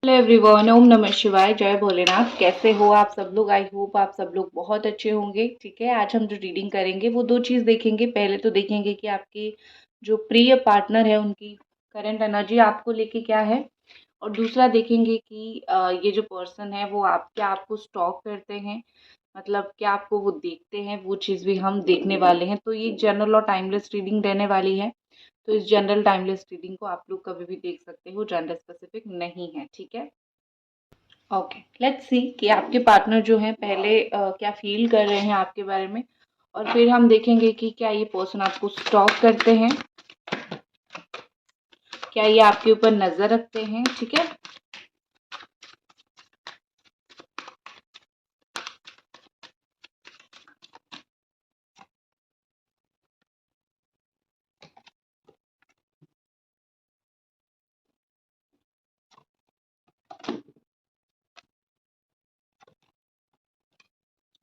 Hello everyone, ओम नमः शिवाय, जय भोलेनाथ। कैसे हो आप सब लोग? आई होप आप सब लोग बहुत अच्छे होंगे। ठीक है, आज हम जो रीडिंग करेंगे वो दो चीज़ देखेंगे। पहले तो देखेंगे कि आपके जो प्रिय पार्टनर है उनकी करंट एनर्जी आपको लेके क्या है, और दूसरा देखेंगे कि ये जो पर्सन है वो आप क्या आपको स्टॉक करते हैं, मतलब क्या आपको वो देखते हैं, वो चीज़ भी हम देखने वाले हैं। तो ये जनरल और टाइमलेस रीडिंग रहने वाली है। तो इस जनरल टाइमलेस रीडिंग को आप लोग कभी भी देख सकते हो, जेंडर स्पेसिफिक नहीं है। ठीक है, ओके, लेट्स सी कि आपके पार्टनर जो हैं पहले क्या फील कर रहे हैं आपके बारे में, और फिर हम देखेंगे कि क्या ये पर्सन आपको स्टॉक करते हैं, क्या ये आपके ऊपर नजर रखते हैं। ठीक है,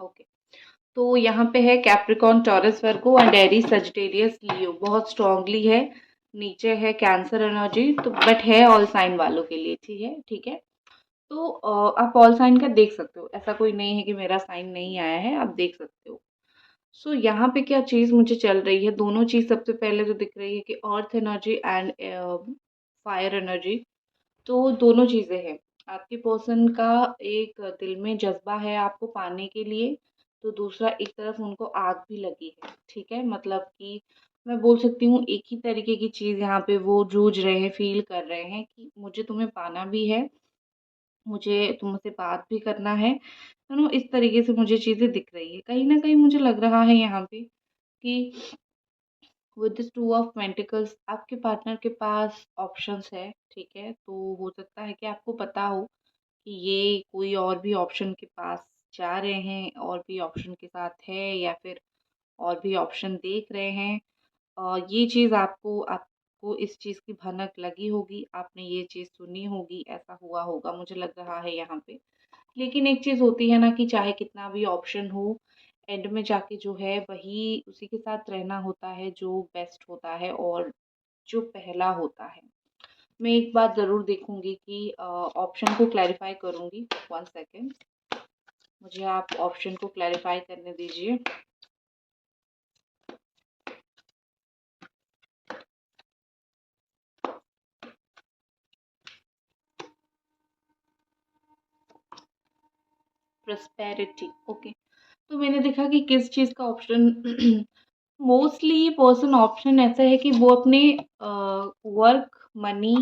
ओके। तो यहाँ पे है Capricorn, Taurus, Virgo and Aries, Sagittarius, Leo. बहुत स्ट्रांगली है। नीचे है कैंसर एनर्जी, तो बट है ऑल साइन वालों के लिए। ठीक है, ठीक है। तो आप ऑल साइन का देख सकते हो, ऐसा कोई नहीं है कि मेरा साइन नहीं आया है, आप देख सकते हो। सो यहाँ पे क्या चीज़ मुझे चल रही है, दोनों चीज़ सबसे पहले तो दिख रही है कि earth energy and fire energy. तो दोनों चीज़ें हैं। आपके पर्सन का एक दिल में जज्बा है आपको पाने के लिए, तो दूसरा एक तरफ उनको आग भी लगी है। ठीक है, मतलब कि मैं बोल सकती हूँ एक ही तरीके की चीज़ यहाँ पे वो जूझ रहे हैं, फील कर रहे हैं कि मुझे तुम्हें पाना भी है, मुझे तुमसे बात भी करना है। इस तरीके से मुझे चीज़ें दिख रही है। कहीं न कहीं मुझे लग रहा है यहाँ पे कि with this two of pentacles आपके पार्टनर के पास ऑप्शंस है। ठीक है, तो हो सकता है कि आपको पता हो कि ये कोई और भी ऑप्शन के पास जा रहे हैं, और भी ऑप्शन के साथ है, या फिर और भी ऑप्शन देख रहे हैं। ये चीज़ आपको आपको इस चीज़ की भनक लगी होगी, आपने ये चीज़ सुनी होगी, ऐसा हुआ होगा, मुझे लग रहा है यहाँ पे। लेकिन एक चीज़ होती है ना कि चाहे कितना भी ऑप्शन हो, एंड में जाके जो है वही उसी के साथ रहना होता है जो बेस्ट होता है और जो पहला होता है। मैं एक बात ज़रूर देखूँगी कि ऑप्शन को क्लैरिफ़ाई करूँगी। 1 सेकंड, मुझे आप ऑप्शन को क्लैरिफ़ाई करने दीजिए। Prosperity, okay. तो मैंने देखा कि किस चीज़ का ऑप्शन मोस्टली ये पर्सन ऑप्शन ऐसा है कि वो अपने वर्क, मनी,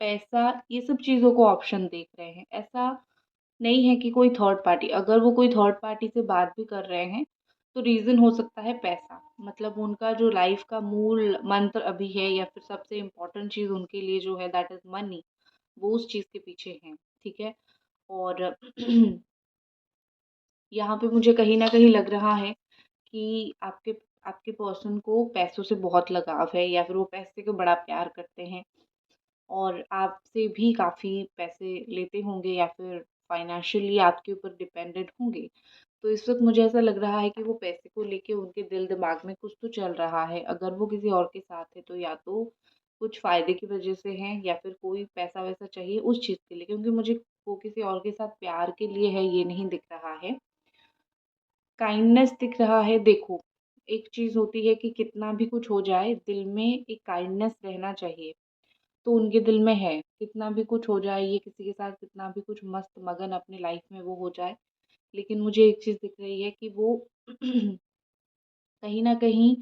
पैसा, ये सब चीज़ों को ऑप्शन देख रहे हैं। ऐसा नहीं है कि कोई थर्ड पार्टी, अगर वो कोई थर्ड पार्टी से बात भी कर रहे हैं तो रीज़न हो सकता है पैसा। मतलब उनका जो लाइफ का मूल मंत्र अभी है, या फिर सबसे इम्पोर्टेंट चीज़ उनके लिए जो है दैट इज़ मनी, वो उस चीज़ के पीछे हैं। ठीक है, और यहाँ पे मुझे कहीं न कहीं लग रहा है कि आपके आपके पर्सन को पैसों से बहुत लगाव है, या फिर वो पैसे को बड़ा प्यार करते हैं, और आपसे भी काफ़ी पैसे लेते होंगे, या फिर फाइनेंशियली आपके ऊपर डिपेंडेंट होंगे। तो इस वक़्त मुझे ऐसा लग रहा है कि वो पैसे को लेके उनके दिल-दिमाग में कुछ तो चल रहा है। अगर वो किसी और के साथ है तो या तो कुछ फ़ायदे की वज़ह से हैं, या फिर कोई पैसा-वैसा चाहिए उस चीज़ के लिए, क्योंकि मुझे वो किसी और के साथ प्यार के लिए है ये नहीं दिख रहा है। काइंडनेस दिख रहा है। देखो, एक चीज़ होती है कि कितना भी कुछ हो जाए, दिल में एक काइंडनेस रहना चाहिए। तो उनके दिल में है, कितना भी कुछ हो जाए, ये किसी के साथ कितना भी कुछ मस्त मगन अपनी लाइफ में वो हो जाए, लेकिन मुझे एक चीज़ दिख रही है कि वो कहीं न कहीं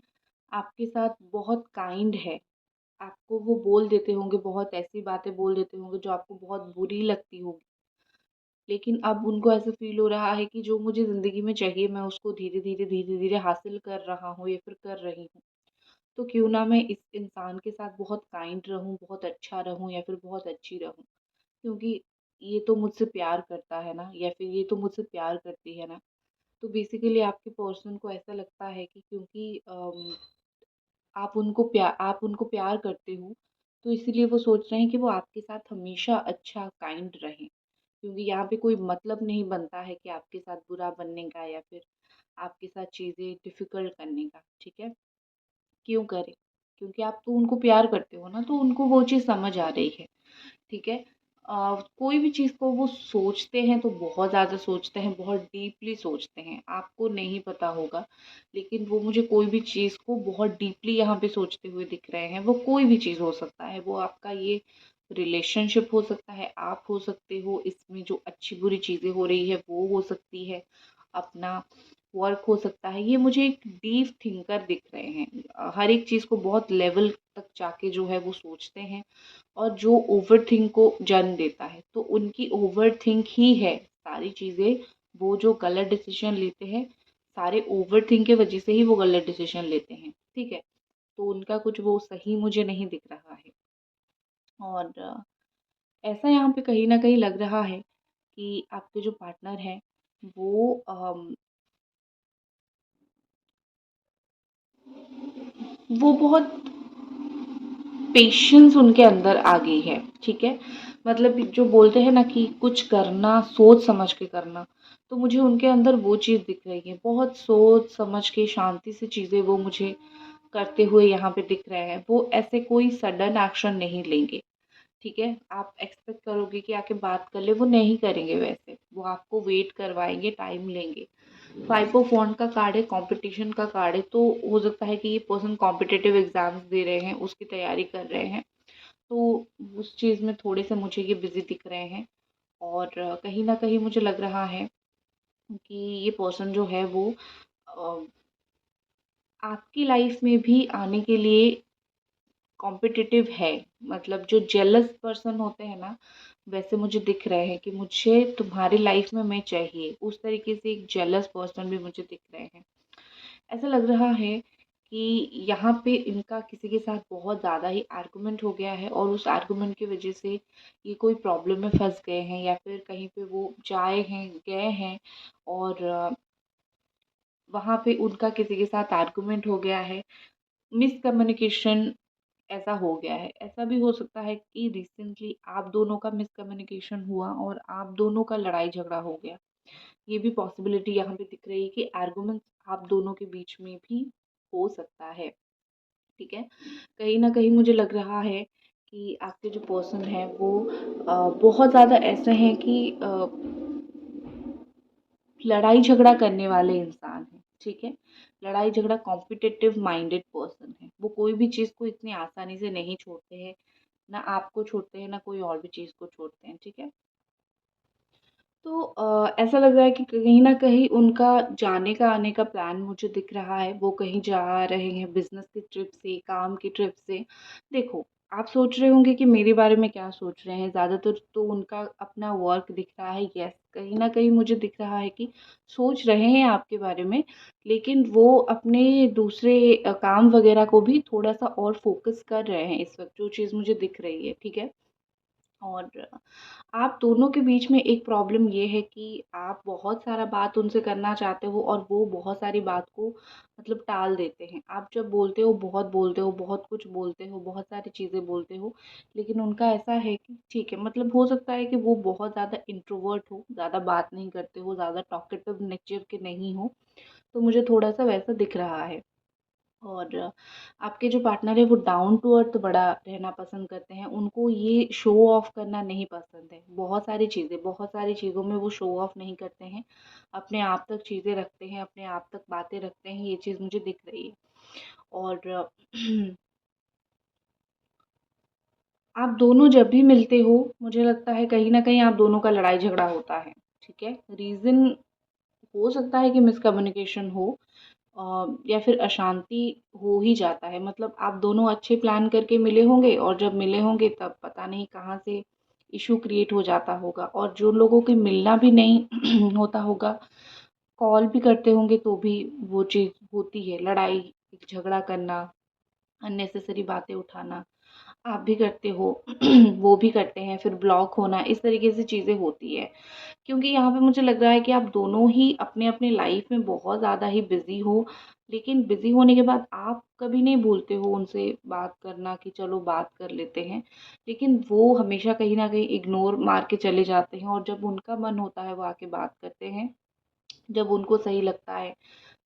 आपके साथ बहुत काइंड है। आपको वो बोल देते होंगे, बहुत ऐसी बातें बोल देते होंगे जो आपको बहुत बुरी लगती होगी। लेकिन अब उनको ऐसा फ़ील हो रहा है कि जो मुझे ज़िंदगी में चाहिए मैं उसको धीरे-धीरे, धीरे-धीरे हासिल कर रहा हूँ, या फिर कर रही हूँ। तो क्यों ना मैं इस इंसान के साथ बहुत काइंड रहूँ, बहुत अच्छा रहूँ, या फिर बहुत अच्छी रहूँ। क्योंकि ये तो मुझसे प्यार करता है ना, या फिर ये तो मुझसे प्यार करती है ना। तो बेसिकली आपके पर्सन को ऐसा लगता है कि क्योंकि आप उनको प्यार करते हो, तो इसीलिए वो सोच रहे हैं कि वो आपके साथ हमेशा अच्छा काइंड रहें। क्योंकि यहाँ पे कोई मतलब नहीं बनता है कि आपके साथ बुरा बनने का, या फिर आपके साथ चीज़ें डिफ़िकल्ट करने का। ठीक है? क्यों करें? क्योंकि आप तो उनको प्यार करते हो ना, तो उनको वो चीज़ समझ आ रही है। ठीक है? कोई भी चीज़ को वो सोचते हैं तो बहुत ज़्यादा सोचते हैं, बहुत डीपली सोचते हैं। आपको नहीं पता होगा, लेकिन वो मुझे कोई भी चीज़ को बहुत डीपली यहाँ पे सोचते हुए दिख रहे हैं। वो कोई भी चीज़ हो सकता है, वो आपका ये रिलेशनशिप हो सकता है, आप हो सकते हो, इसमें जो अच्छी-बुरी चीज़ें हो रही है वो हो सकती है, अपना वर्क हो सकता है। ये मुझे एक डीप थिंकर दिख रहे हैं। हर एक चीज़ को बहुत लेवल तक जाके जो है वो सोचते हैं, और जो ओवरथिंक को जन्म देता है, तो उनकी ओवरथिंक ही है सारी चीज़ें। वो जो गलत डिसीजन लेते हैं, सारे ओवरथिंक की वजह से ही वो गलत डिसीजन लेते हैं, ठीक है? तो उनका कुछ वो सही मुझे नहीं दिख रहा है। और ऐसा यहाँ पे कहीं न कहीं लग रहा है कि आपके जो पार्टनर हैं, वो वो बहुत पेशेंस उनके अंदर आ गई है, ठीक है? मतलब जो बोलते हैं ना कि कुछ करना सोच समझ के करना, तो मुझे उनके अंदर वो चीज़ दिख रही है। बहुत सोच समझ के शांति से चीज़ें वो मुझे करते हुए यहाँ पे दिख रहे हैं। वो ऐसे कोई सडन एक्शन नहीं लेंगे, ठीक है? आप एक्सपेक्ट करोगे कि आके बात कर ले, वो नहीं करेंगे वैसे। वो आपको वेट करवाएँगे, टाइम लेंगे। 5 ऑफ वॉन्ड का कार्ड है, कंपटीशन का कार्ड है, तो हो सकता है कि ये पर्सन कॉम्पिटिटिव एग्ज़ाम्स दे रहे हैं, उसकी तैयारी कर रहे हैं। तो उस चीज़ में थोड़े से मुझे ये बिज़ी दिख रहे हैं, और कहीं न कहीं मुझे लग रहा है कि ये पर्सन जो है वो अ, आपकी लाइफ़ में भी आने के लिए कॉम्पिटिटिव है। मतलब जो जेलस पर्सन होते हैं ना, वैसे मुझे दिख रहे हैं कि मुझे तुम्हारी लाइफ़ में मैं चाहिए। उस तरीके से एक जेलस पर्सन भी मुझे दिख रहे हैं। ऐसा लग रहा है कि यहाँ पे इनका किसी के साथ बहुत ज़्यादा ही आर्गुमेंट हो गया है, और उस आर्गुमेंट की वजह से ये कोई प्रॉब्लम में फँस गए हैं, या फिर कहीं पे वो गए हैं, और वहाँ पे उनका किसी के साथ आर्गुमेंट हो गया है, मिसकम्युनिकेशन ऐसा हो गया है। ऐसा भी हो सकता है कि रिसेंटली आप दोनों का मिसकम्युनिकेशन हुआ और आप दोनों का लड़ाई झगड़ा हो गया। ये भी पॉसिबिलिटी यहाँ पे दिख रही है कि आर्गुमेंट्स आप दोनों के बीच में भी हो सकता है, ठीक है? कहीं न कहीं मुझे लग रहा है कि आपके जो पर्सन हैं वो बहुत ज़्यादा ऐसे हैं कि लड़ाई झगड़ा करने वाले इंसान हैं, ठीक है? लड़ाई झगड़ा कॉम्पिटिटिव माइंडेड पर्सन है। वो कोई भी चीज़ को इतनी आसानी से नहीं छोड़ते हैं, ना आपको छोड़ते हैं, ना कोई और भी चीज़ को छोड़ते हैं, ठीक है? तो ऐसा लग रहा है कि कहीं न कहीं उनका जाने का, आने का प्लान मुझे दिख रहा है। वो कहीं जा रहे हैं बिज़नेस की ट्रिप से, काम की ट्रिप से। देखो, आप सोच रहे होंगे कि मेरे बारे में क्या सोच रहे हैं, ज़्यादातर तो उनका अपना वर्क दिख रहा है। येस, कहीं न कहीं मुझे दिख रहा है कि सोच रहे हैं आपके बारे में, लेकिन वो अपने दूसरे काम वग़ैरह को भी थोड़ा-सा और फ़ोकस कर रहे हैं इस वक़्त, जो चीज़ मुझे दिख रही है, ठीक है? और आप दोनों के बीच में एक प्रॉब्लम ये है कि आप बहुत सारा बात उनसे करना चाहते हो, और वो बहुत सारी बात को मतलब टाल देते हैं। आप जब बोलते हो, बहुत कुछ बोलते हो, बहुत सारी चीज़ें बोलते हो, लेकिन उनका ऐसा है कि ठीक है, मतलब हो सकता है कि वो बहुत ज़्यादा इंट्रोवर्ट हो, ज़्यादा बात नहीं करते हो, ज़्यादा टॉकेटिव नेचर के नहीं हो, तो मुझे थोड़ा-सा वैसा दिख रहा है। और आपके जो पार्टनर है वो डाउन टू अर्थ बड़ा रहना पसंद करते हैं। उनको ये शो ऑफ करना नहीं पसंद है। बहुत सारी चीज़ों में वो शो ऑफ नहीं करते हैं। अपने आप तक चीज़ें रखते हैं, अपने आप तक बातें रखते हैं, ये चीज़ मुझे दिख रही है। और आप दोनों जब भी मिलते हो, मुझे लगता है कहीं न कहीं आप दोनों का लड़ाई झगड़ा होता है, ठीक है? रीज़न हो सकता है कि मिसकम्युनिकेशन हो, या फिर अशांति हो ही जाता है। मतलब आप दोनों अच्छे प्लान करके मिले होंगे, और जब मिले होंगे तब पता नहीं कहाँ से इश्यू क्रिएट हो जाता होगा, और जो लोगों के मिलना भी नहीं होता होगा, कॉल भी करते होंगे तो भी वो चीज़ होती है, लड़ाई, झगड़ा करना, अननेसेसरी बातें उठाना। आप भी करते हो, वो भी करते हैं, फिर ब्लॉक होना, इस तरीके से चीज़ें होती है। क्योंकि यहाँ पे मुझे लग रहा है कि आप दोनों ही अपने-अपने लाइफ़ में बहुत ज़्यादा ही बिज़ी हो, लेकिन बिज़ी होने के बाद आप कभी नहीं भूलते हो उनसे बात करना कि चलो बात कर लेते हैं। लेकिन वो हमेशा कहीं न कहीं इग्नोर मार के चले जाते हैं, और जब उनका मन होता है वो आके बात करते हैं। जब उनको सही लगता है,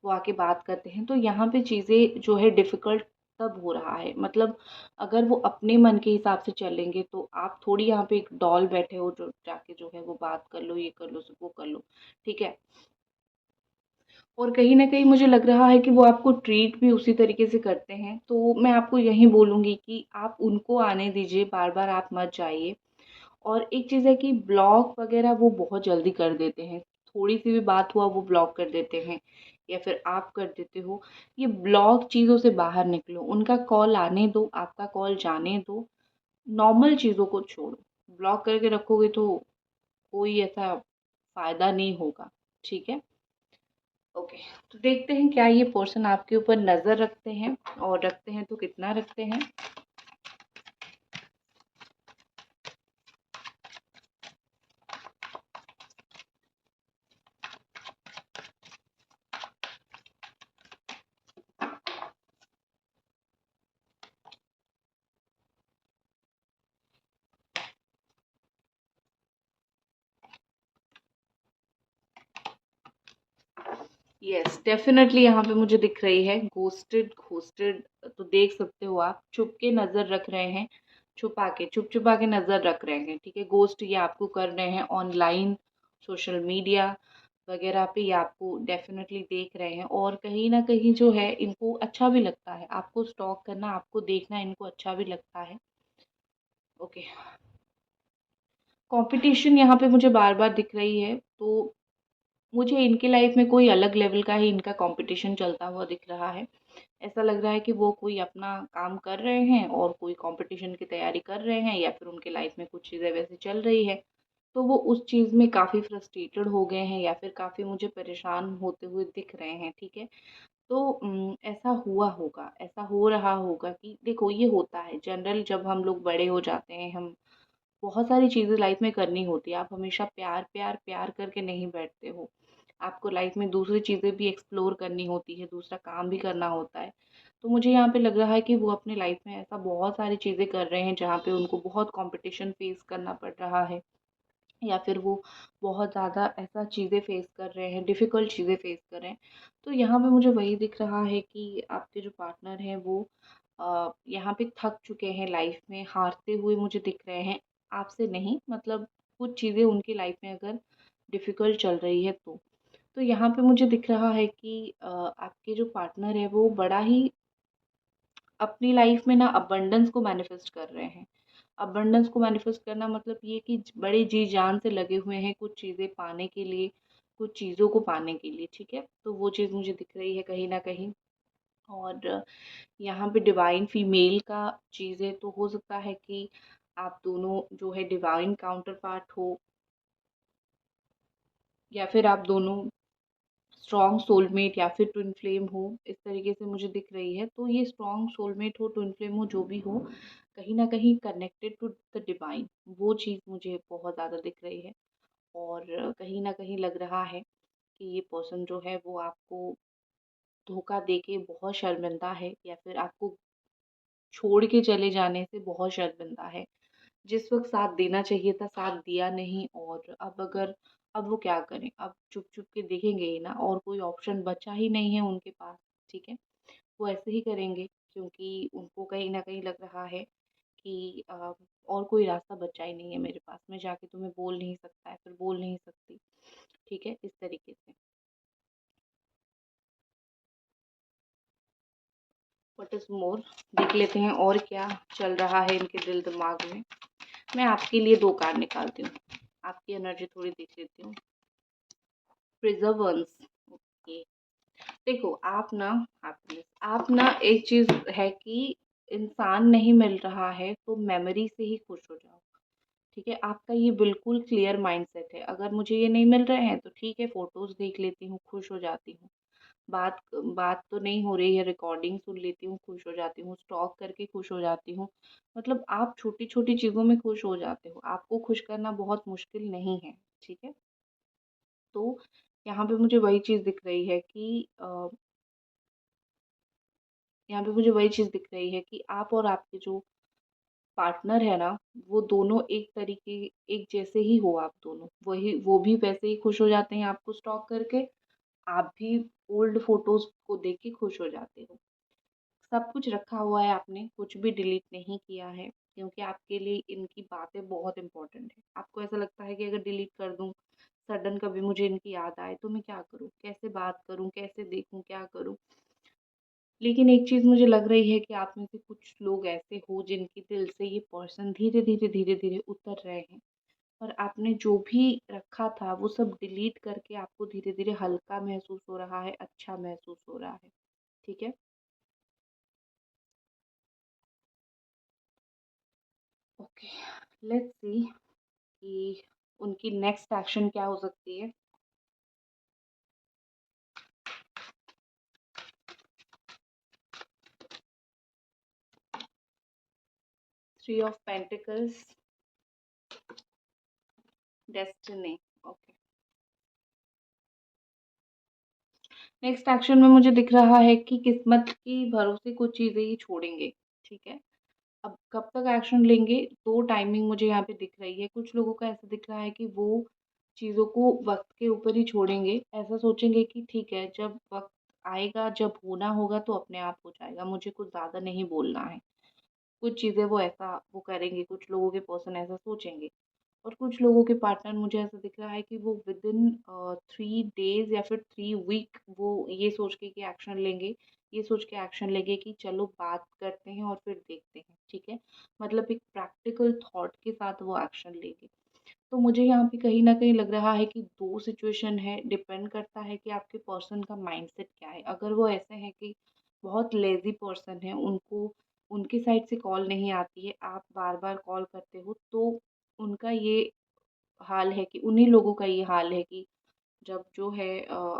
वो आके बात करते हैं। तो यहाँ पे चीज़ें जो है डिफ़िकल्ट तब हो रहा है। मतलब अगर वो अपने मन के हिसाब से चलेंगे तो आप थोड़ी यहाँ पे एक डॉल बैठे हो जो जाके जो है वो बात कर लो, ये कर लो, वो कर लो, ठीक है। और कहीं न कहीं मुझे लग रहा है कि वो आपको ट्रीट भी उसी तरीके से करते हैं। तो मैं आपको यही बोलूँगी कि आप उनको आने दीजिए, बार-बार आप मत जाइए। और एक चीज़ है कि ब्लॉक वग़ैरह वो बहुत जल्दी कर देते हैं। थोड़ी-सी भी बात हुआ वो ब्लॉक कर देते हैं या फिर आप कर देते हो। ये ब्लॉक चीज़ों से बाहर निकलो, उनका कॉल आने दो, आपका कॉल जाने दो, नॉर्मल चीज़ों को छोड़ो। ब्लॉक करके रखोगे तो कोई ऐसा फ़ायदा नहीं होगा, ठीक है? ओके, तो देखते हैं क्या ये पर्सन आपके ऊपर नज़र रखते हैं और रखते हैं तो कितना रखते हैं। यस, डेफ़िनेटली यहाँ पे मुझे दिख रही है घोस्टेड घोस्टेड। तो देख सकते हो आप, छुप के नज़र रख रहे हैं, छुपा के, छुप-छुपा के नज़र रख रहे हैं, ठीक है? घोस्ट ये आपको कर रहे हैं ऑनलाइन, सोशल मीडिया वग़ैरह पे ये आपको डेफ़िनेटली देख रहे हैं और कहीं न कहीं जो है इनको अच्छा भी लगता है, आपको स्टॉक करना, आपको देखना इनको अच्छा भी लगता है। ओके, कॉम्पिटिशन यहाँ पे मुझे बार-बार दिख रही है, तो मुझे इनकी लाइफ़ में कोई अलग लेवल का ही इनका कॉम्पिटिशन चलता हुआ दिख रहा है। ऐसा लग रहा है कि वो कोई अपना काम कर रहे हैं और कोई कॉम्पिटिशन की तैयारी कर रहे हैं या फिर उनकी लाइफ़ में कुछ चीज़ें वैसे चल रही है। तो वो उस चीज़ में काफ़ी फ्रस्ट्रेटेड हो गए हैं या फिर काफ़ी मुझे परेशान होते हुए दिख रहे हैं, ठीक है? तो ऐसा हुआ होगा, ऐसा हो रहा होगा कि देखो ये होता है जनरल जब हम लोग बड़े हो जाते हैं, हम बहुत सारी चीज़ें लाइफ में करनी होती है। आप हमेशा प्यार, प्यार, प्यार करके नहीं बैठते हो। आपको लाइफ में दूसरी चीज़ें भी एक्सप्लोर करनी होती है, दूसरा काम भी करना होता है। तो मुझे यहाँ पे लग रहा है कि वो अपनी लाइफ में ऐसा बहुत सारी चीज़ें कर रहे हैं जहाँ पे उनको बहुत कॉम्पिटिशन फेस करना पड़ रहा है या फिर वो बहुत ज़्यादा ऐसा चीज़ें फेस कर रहे हैं, डिफ़िकल्ट चीज़ें फेस कर रहे हैं। तो यहाँ पे मुझे वही दिख रहा है कि आपके जो पार्टनर हैं वो यहाँ पे थक चुके हैं लाइफ में, हारते हुए मुझे दिख रहे हैं। आपसे नहीं मतलब कुछ चीज़ें उनकी लाइफ में अगर डिफ़िकल्ट चल रही है तो। तो यहाँ पे मुझे दिख रहा है कि आपके जो पार्टनर है वो बड़ा ही अपनी लाइफ में ना अबंडेंस को मैनिफेस्ट कर रहे हैं। अबंडेंस को मैनिफेस्ट करना मतलब ये कि बड़े जी जान से लगे हुए हैं कुछ चीज़ें पाने के लिए, कुछ चीज़ों को पाने के लिए, ठीक है? तो वो चीज़ मुझे दिख रही है कहीं न कहीं। और यहाँ पे डिवाइन फीमेल का चीज़ है तो हो सकता है कि आप दोनों जो है डिवाइन काउंटर पार्ट हो या फिर आप दोनों स्ट्रॉन्ग सोलमेट या फिर ट्विन फ्लेम हो, इस तरीके से मुझे दिख रही है। तो ये स्ट्रॉन्ग सोलमेट हो, ट्विन फ्लेम हो, जो भी हो, कहीं न कहीं कनेक्टेड टू द डिवाइन, वो चीज़ मुझे बहुत ज़्यादा दिख रही है। और कहीं न कहीं लग रहा है कि ये पर्सन जो है वो आपको धोखा दे के बहुत शर्मिंदा है या फिर आपको छोड़ के चले जाने से बहुत शर्मिंदा है। जिस वक़्त साथ देना चाहिए था, साथ दिया नहीं और अब वो क्या करें? अब चुप-चुप के देखेंगे ही ना और कोई ऑप्शन बचा ही नहीं है उनके पास, ठीक है? वो ऐसे ही करेंगे क्योंकि उनको कहीं न कहीं लग रहा है कि और कोई रास्ता बचा ही नहीं है मेरे पास, मैं जाके तुम्हें बोल नहीं सकता है, फिर बोल नहीं सकती, ठीक है? इस तरीके से। व्हाट इज़ मोर देख लेते हैं और क्या चल रहा है इनके दिल-दिमाग में। मैं आपके लिए 2 कार्ड निकालती हूँ, आपकी एनर्जी थोड़ी देख लेती हूँ। प्रिजर्वेंस ओके। देखो आप ना एक चीज़ है कि इंसान नहीं मिल रहा है तो मेमोरी से ही खुश हो जाओ, ठीक है? आपका ये बिल्कुल क्लियर माइंडसेट है। अगर मुझे ये नहीं मिल रहे हैं तो ठीक है फ़ोटोज़ देख लेती हूँ, खुश हो जाती हूँ। बात बात तो नहीं हो रही है, रिकॉर्डिंग सुन लेती हूँ, खुश हो जाती हूँ, स्टॉक करके खुश हो जाती हूँ। मतलब आप छोटी-छोटी चीज़ों में खुश हो जाते हो। आपको खुश करना बहुत मुश्किल नहीं है, ठीक है? तो यहाँ पे मुझे वही चीज़ दिख रही है कि यहाँ पे मुझे वही चीज़ दिख रही है कि आप और आपके जो पार्टनर है ना, वो दोनों एक जैसे ही हो आप दोनों। वो भी वैसे ही खुश हो जाते हैं आपको स्टॉक करके, आप भी ओल्ड फ़ोटोज़ को देख के खुश हो जाते हो। सब कुछ रखा हुआ है आपने, कुछ भी डिलीट नहीं किया है, क्योंकि आपके लिए इनकी बातें बहुत इम्पोर्टेंट है। आपको ऐसा लगता है कि अगर डिलीट कर दूँ, सडन कभी मुझे इनकी याद आए तो मैं क्या करूँ? कैसे बात करूँ? कैसे देखूँ? क्या करूँ? लेकिन एक चीज़ मुझे लग रही है कि आप में से कुछ लोग ऐसे हो जिनके दिल से ये पर्सन धीरे-धीरे, धीरे-धीरे उतर रहे हैं, और आपने जो भी रखा था वो सब डिलीट करके आपको धीरे-धीरे हल्का महसूस हो रहा है, अच्छा महसूस हो रहा है। ठीक है? ओके, लेट्स सी कि उनकी नेक्स्ट एक्शन क्या हो सकती है। Three of pentacles, destiny. Okay, next action में मुझे दिख रहा है कि किस्मत की भरोसे कुछ चीज़ें ही छोड़ेंगे। ठीक है? अब कब तक एक्शन लेंगे, 2 टाइमिंग मुझे यहाँ पे दिख रही है। कुछ लोगों का ऐसा दिख रहा है कि वो चीज़ों को वक़्त के ऊपर ही छोड़ेंगे। ऐसा सोचेंगे कि ठीक है, जब वक़्त आएगा, जब होना होगा तो अपने आप हो जाएगा, मुझे कुछ ज़्यादा नहीं बोलना है। कुछ चीज़ें वो करेंगे, कुछ लोगों के पर्सन ऐसा सोचेंगे। और कुछ लोगों के पार्टनर, मुझे ऐसा दिख रहा है कि वो विदिन 3 डेज़ या फिर 3 वीक वो ये सोच के कि एक्शन लेंगे, ये सोच के एक्शन लेंगे कि चलो बात करते हैं और फिर देखते हैं, ठीक है? मतलब एक प्रैक्टिकल थॉट के साथ वो एक्शन लेंगे। तो मुझे यहाँ पे कहीं न कहीं लग रहा है कि 2 सिचुएशन है, डिपेंड करता है कि आपके पर्सन का माइंडसेट क्या है। अगर वो ऐसे हैं कि बहुत लेज़ी पर्सन है, उनको उनकी साइड से कॉल नहीं आती है, आप बार-बार कॉल करते हो, तो उनका ये हाल है कि उन्हीं लोगों का ये हाल है कि जब जो है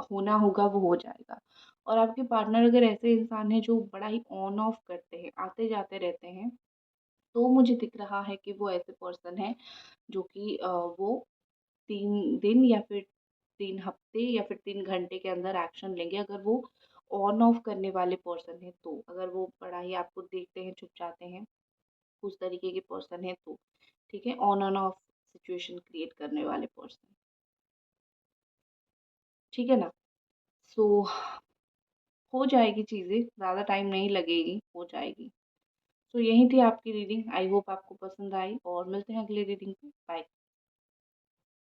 होना होगा वो हो जाएगा। और आपके पार्टनर अगर ऐसे इंसान हैं जो बड़ा ही ऑन ऑफ करते हैं, आते-जाते रहते हैं, तो मुझे दिख रहा है कि वो ऐसे पर्सन हैं जो कि वो 3 दिन या फिर 3 हफ्ते या फिर 3 घंटे के अंदर एक्शन लेंगे, अगर वो ऑन ऑफ करने वाले पर्सन हैं तो। अगर वो बड़ा ही आपको देखते हैं, चुप जाते हैं, उस तरीके के पर्सन हैं तो। ठीक है? On end of situation create करने वाले पर्सन। ठीक है ना? सो हो जाएगी चीज़ें, ज़्यादा टाइम नहीं लगेगी, हो जाएगी। सो यही थी आपकी रीडिंग। आई होप आपको पसंद आई, और मिलते हैं अगली रीडिंग पे। बाय।